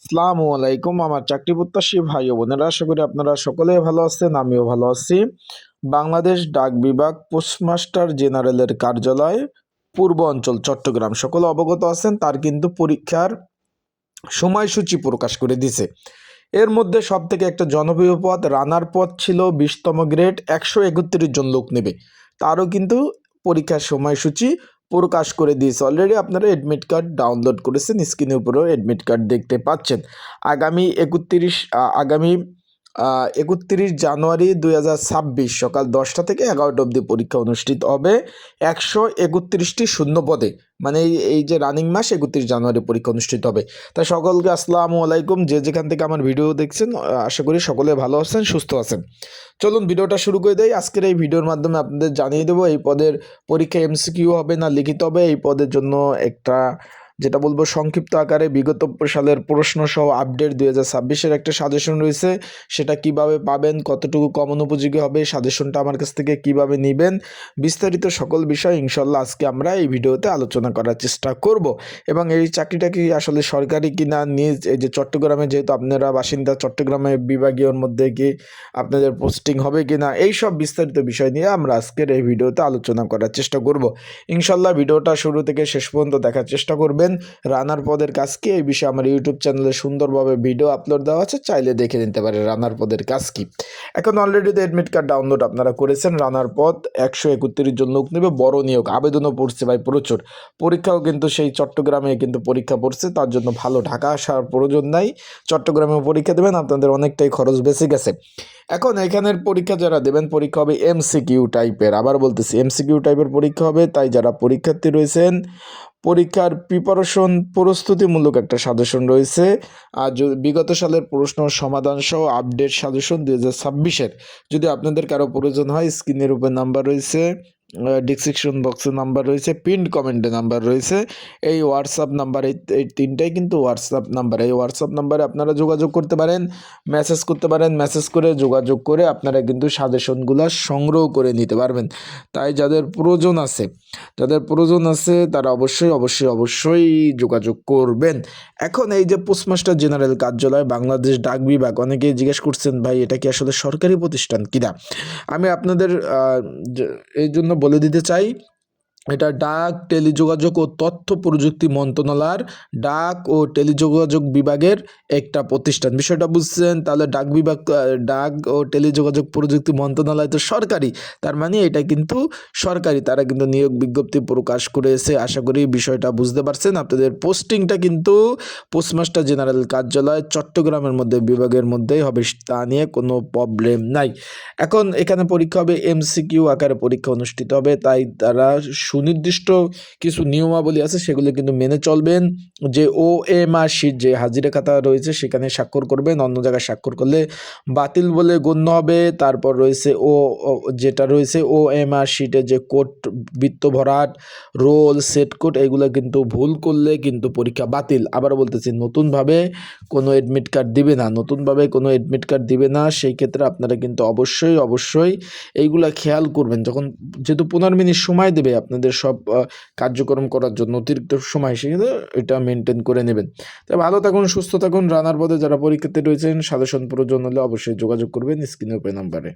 আসসালামু আলাইকুম আমার চাকরি প্রত্যাশী ভাই ও বোনেরা, আশা করি আপনারা সকলেই ভালো আছেন। আমিও ভালো আছি। বাংলাদেশ ডাক বিভাগ পোস্টমাস্টার জেনারেলের কার্যালয় পূর্ব অঞ্চল চট্টগ্রাম সকলে অবগত আছেন, তার কিন্তু পরীক্ষার সময়সূচি প্রকাশ করে দিছে। এর মধ্যে সব থেকে একটা জনপ্রিয় পদ রানার পদ ছিল 20তম গ্রেড, 131 জন লোক নেবে। তারও কিন্তু পরীক্ষার সময়সূচি প্রকাশ করে দিয়েছে। অলরেডি আপনারা এডমিট কার্ড ডাউনলোড করেছেন, স্ক্রিনের উপরেও এডমিট কার্ড দেখতে পাচ্ছেন। আগামী 31 জানুয়ারি 2026 সকাল 10টা থেকে 11টা অবধি পরীক্ষা অনুষ্ঠিত হবে 131টি শূন্য পদে। মানে এই যে রানিং মাস 31 জানুয়ারি পরীক্ষা অনুষ্ঠিত হবে। তাই সকলকে আসসালামু আলাইকুম, যে যেখান থেকে আমার ভিডিও দেখছেন আশা করি সকলে ভালো আছেন, সুস্থ আছেন। চলুন ভিডিওটা শুরু করে দেই। আজকের এই ভিডিওর মাধ্যমে আপনাদের জানিয়ে দেবো এই পদের পরীক্ষা এমসিকিউ হবে না লিখিত হবে। এই পদের জন্য একটা যেটা বলবো সংক্ষিপ্ত আকারে বিগত সালের প্রশ্ন সহ আপডেট 2026-এর একটা সাজেশন রয়েছে। সেটা কিভাবে পাবেন, কতটুকু কমন উপযোগী হবে, সাজেশনটা আমার কাছ থেকে কিভাবে নেবেন, বিস্তারিত সকল বিষয় ইনশাল্লাহ আজকে আমরা এই ভিডিওতে আলোচনা করার চেষ্টা করব। এবং এই চাকরিটা কি আসলে সরকারি কিনা, নিজ এই যে চট্টগ্রামে যেহেতু আপনারা বাসিন্দা, চট্টগ্রামে বিভাগীয়র মধ্যে কি আপনাদের পোস্টিং হবে কিনা, এই সব বিস্তারিত বিষয় নিয়ে আমরা আজকের এই ভিডিওতে আলোচনা করার চেষ্টা করব। ইনশাল্লাহ ভিডিওটা শুরু থেকে শেষ পর্যন্ত দেখার চেষ্টা করবেন। রানার পদের কাজ কি, এই বিষয়ে আমার ইউটিউব চ্যানেলে সুন্দরভাবে ভিডিও আপলোড দেওয়া আছে, চাইলে দেখে নিতে পারে রানার পদের কাজ কি। এখন অলরেডি তো এডমিট কার্ড ডাউনলোড আপনারা করেছেন। রানার পদ 131 জন লোক নেবে, বড় নিয়োগ, আবেদনও পড়ছে ভাই প্রচুর। পরীক্ষাও কিন্তু সেই চট্টগ্রামে কিন্তু পরীক্ষা পড়ছে, তার জন্য ভালো ঢাকা আসার প্রয়োজন নাই, চট্টগ্রামে পরীক্ষা দেবেন, আপনাদের অনেকটাই খরচ বেঁচে গেছে। এখন এখানের পরীক্ষা যারা দেবেন পরীক্ষা হবে এমসিকিউ টাইপের, আবার বলতেছি এমসিকিউ টাইপের পরীক্ষা হবে। তাই যারা পরীক্ষার্থী রয়েছেন পরীক্ষার প্রিপারেশন প্রস্তুতিমূলক একটা সাজেশন রয়েছে। আর বিগত সালের প্রশ্ন সমাধান সহ আপডেট সাজেশন 2026-এর যদি আপনাদের কারো প্রয়োজন হয়, স্ক্রিনের উপর নাম্বার রয়েছে, ডিসক্রিপশন বক্সে নাম্বার রয়েছে, পিন্ড কমেন্টে নাম্বার রয়েছে, এই হোয়াটসঅ্যাপ নাম্বার, এই তিনটাই কিন্তু হোয়াটসঅ্যাপ নাম্বার। এই হোয়াটসঅ্যাপ নাম্বারে আপনারা যোগাযোগ করতে পারেন, মেসেজ করতে পারেন, মেসেজ করে যোগাযোগ করে আপনারা কিন্তু সাজেশনগুলো সংগ্রহ করে নিতে পারবেন। তাই যাদের প্রয়োজন আছে তারা অবশ্যই যোগাযোগ করবেন। এখন এই যে পোস্টমাস্টার জেনারেল কার্যালয় বাংলাদেশ ডাক বিভাগ, অনেকেই জিজ্ঞেস করছেন ভাই এটা কি আসলে সরকারি প্রতিষ্ঠান কিনা। আমি আপনাদের এই জন্য বলে দিতে চাই, এটা ডাক, টেলিযোগাযোগ ও তথ্য প্রযুক্তি মন্ত্রণালয়ের ডাক ও টেলিযোগাযোগ বিভাগের একটা প্রতিষ্ঠান। বিষয়টা বুঝছেন? তাহলে ডাক ও টেলিযোগাযোগ প্রযুক্তি মন্ত্রণালয় তো সরকারি, তার মানে এটা কিন্তু সরকারি, তারা কিন্তু নিয়োগ বিজ্ঞপ্তি প্রকাশ করেছে। আশা করি বিষয়টা বুঝতে পারছেন। আপনাদের পোস্টিংটা কিন্তু পোস্টমাস্টার জেনারেল কার্যালয় চট্টগ্রামের মধ্যে বিভাগের মধ্যেই হবে, তা নিয়ে কোনো প্রবলেম নাই। এখন এখানে পরীক্ষা হবে এমসিকিউ আকারে পরীক্ষা অনুষ্ঠিত হবে, তাই তারা সুনির্দিষ্ট কিছু নিয়মাবলী আছে সেগুলো কিন্তু মেনে চলবেন। যে OMR শিট, যে হাজিরা খাতা রয়েছে সেখানে স্বাক্ষর করবেন, অন্য জায়গায় স্বাক্ষর করলে বাতিল বলে গণ্য হবে। তারপর রয়েছে যেটা রয়েছে OMR শিটে যে কোড, বৃত্ত ভরাট, রোল, সেট কোড, এগুলো কিন্তু ভুল করলে কিন্তু পরীক্ষা বাতিল। আবার বলতেছি নতুনভাবে কোনো এডমিট কার্ড দিবে না, সেই ক্ষেত্রে আপনারা কিন্তু অবশ্যই এইগুলা খেয়াল করবেন। যেহেতু 15 মিনিট সময় দেবে আপনাদের সব কার্যক্রম করার জন্য, অতিরিক্ত সময়, সেক্ষেত্রে এটা মেনটেন করে নেবেন। তাই ভালো থাকুন, সুস্থ থাকুন। রানার পদে যারা পরীক্ষাতে রয়েছেন সাজেশন প্রয়োজন হলে অবশ্যই যোগাযোগ করবেন স্ক্রিনের উপর নাম্বারে।